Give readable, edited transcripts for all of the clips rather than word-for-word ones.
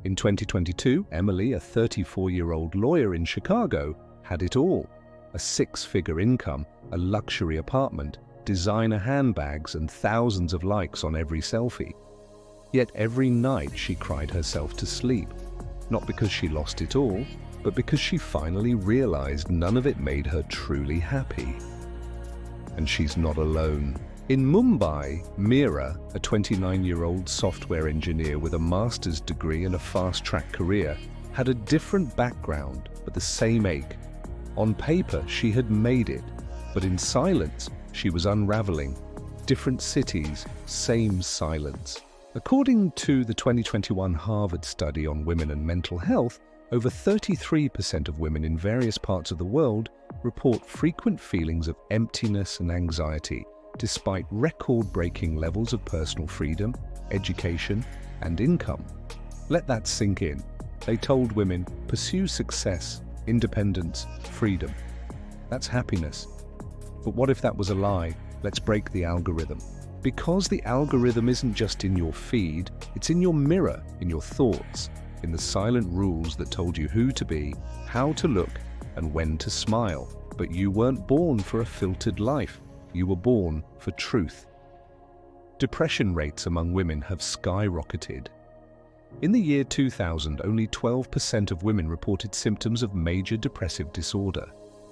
In 2022, Emily, a 34-year-old lawyer in Chicago, had it all: a six-figure income, a luxury apartment, designer handbags, and thousands of likes on every selfie. Yet every night she cried herself to sleep, not because she lost it all, but because she finally realized none of it made her truly happy. And she's not alone. In Mumbai, Meera, a 29-year-old software engineer with a master's degree and a fast-track career, had a different background but the same ache. On paper, she had made it, but in silence, she was unraveling. Different cities, same silence. According to the 2021 Harvard study on women and mental health, over 33% of women in various parts of the world report frequent feelings of emptiness and anxiety, despite record-breaking levels of personal freedom, education, and income. Let that sink in. They told women, pursue success, independence, freedom. That's happiness. But what if that was a lie? Let's break the algorithm. Because the algorithm isn't just in your feed, it's in your mirror, in your thoughts, in the silent rules that told you who to be, how to look, and when to smile. But you weren't born for a filtered life. You were born for truth. Depression rates among women have skyrocketed. In the year 2000, only 12% of women reported symptoms of major depressive disorder.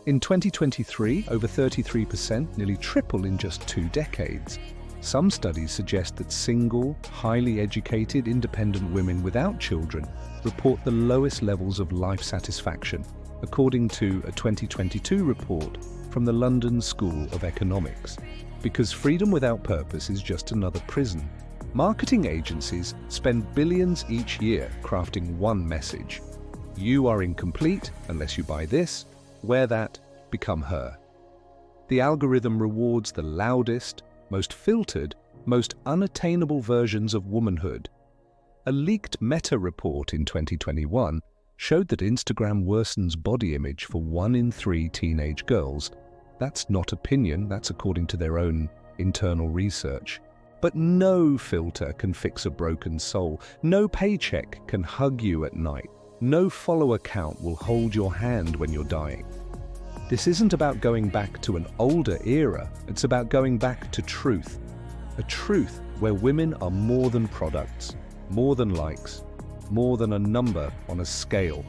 In 2023, over 33%, nearly triple in just 2 decades. Some studies suggest that single, highly educated, independent women without children report the lowest levels of life satisfaction, according to a 2022 report from the London School of Economics. Because freedom without purpose is just another prison. Marketing agencies spend billions each year crafting one message: you are incomplete unless you buy this, wear that, become her. The algorithm rewards the loudest, most filtered, most unattainable versions of womanhood. A leaked Meta report in 2021 showed that Instagram worsens body image for 1 in 3 teenage girls. That's not opinion, that's according to their own internal research. But no filter can fix a broken soul. No paycheck can hug you at night. No follower count will hold your hand when you're dying. This isn't about going back to an older era, it's about going back to truth. A truth where women are more than products, more than likes, more than a number on a scale.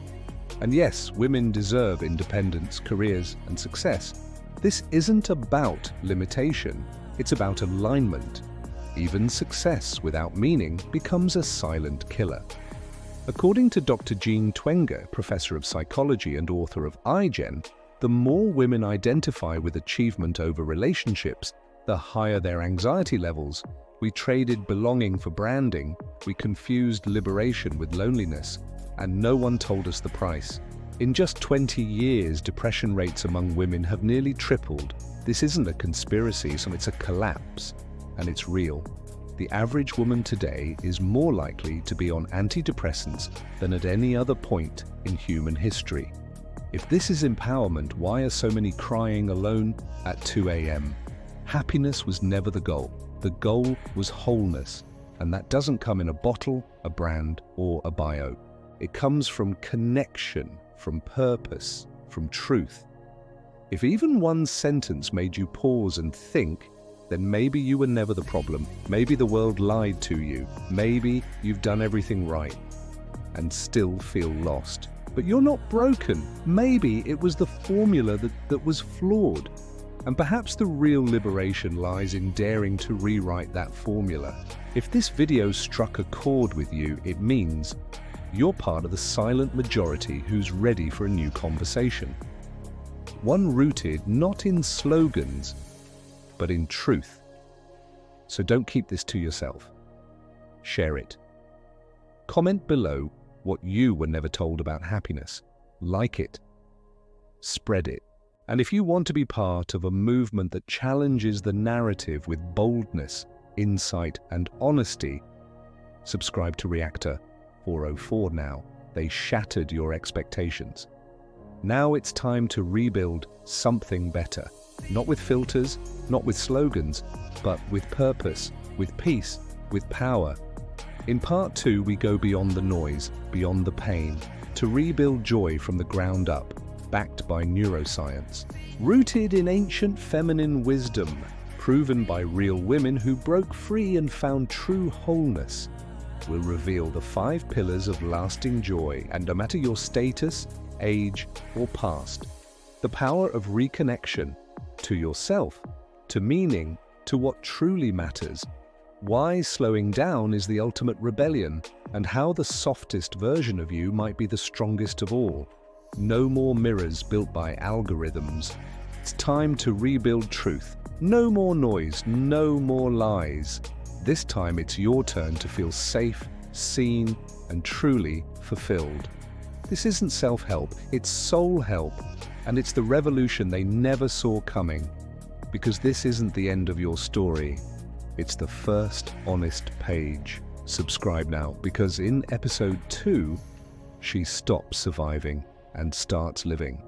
And yes, women deserve independence, careers, and success. This isn't about limitation, it's about alignment. Even success without meaning becomes a silent killer. According to Dr. Jean Twenge, professor of psychology and author of iGen, the more women identify with achievement over relationships, the higher their anxiety levels. We traded belonging for branding, we confused liberation with loneliness, and no one told us the price. In just 20 years, depression rates among women have nearly tripled. This isn't a conspiracy, so it's a collapse, and it's real. The average woman today is more likely to be on antidepressants than at any other point in human history. If this is empowerment, why are so many crying alone at 2 a.m.? Happiness was never the goal. The goal was wholeness, and that doesn't come in a bottle, a brand, or a bio. It comes from connection, from purpose, from truth. If even one sentence made you pause and think, then maybe you were never the problem. Maybe the world lied to you. Maybe you've done everything right and still feel lost. But you're not broken. Maybe it was the formula that was flawed. And perhaps the real liberation lies in daring to rewrite that formula. If this video struck a chord with you, it means you're part of the silent majority who's ready for a new conversation. One rooted not in slogans, but in truth. So don't keep this to yourself. Share it. Comment below what you were never told about happiness. Like it. Spread it. And if you want to be part of a movement that challenges the narrative with boldness, insight, and honesty, subscribe to Reactor 404 now. They shattered your expectations. Now it's time to rebuild something better. Not with filters, not with slogans, but with purpose, with peace, with power. In part 2, we go beyond the noise, beyond the pain, to rebuild joy from the ground up, backed by neuroscience. Rooted in ancient feminine wisdom, proven by real women who broke free and found true wholeness. We'll reveal the 5 pillars of lasting joy, and no matter your status, age, or past, the power of reconnection to yourself, to meaning, to what truly matters, why slowing down is the ultimate rebellion, and how the softest version of you might be the strongest of all. No more mirrors built by algorithms. It's time to rebuild truth. No more noise, no more lies. This time it's your turn to feel safe, seen, and truly fulfilled. This isn't self-help, it's soul help, and it's the revolution they never saw coming. Because this isn't the end of your story, it's the first honest page. Subscribe now, because in episode 2, she stops surviving and starts living.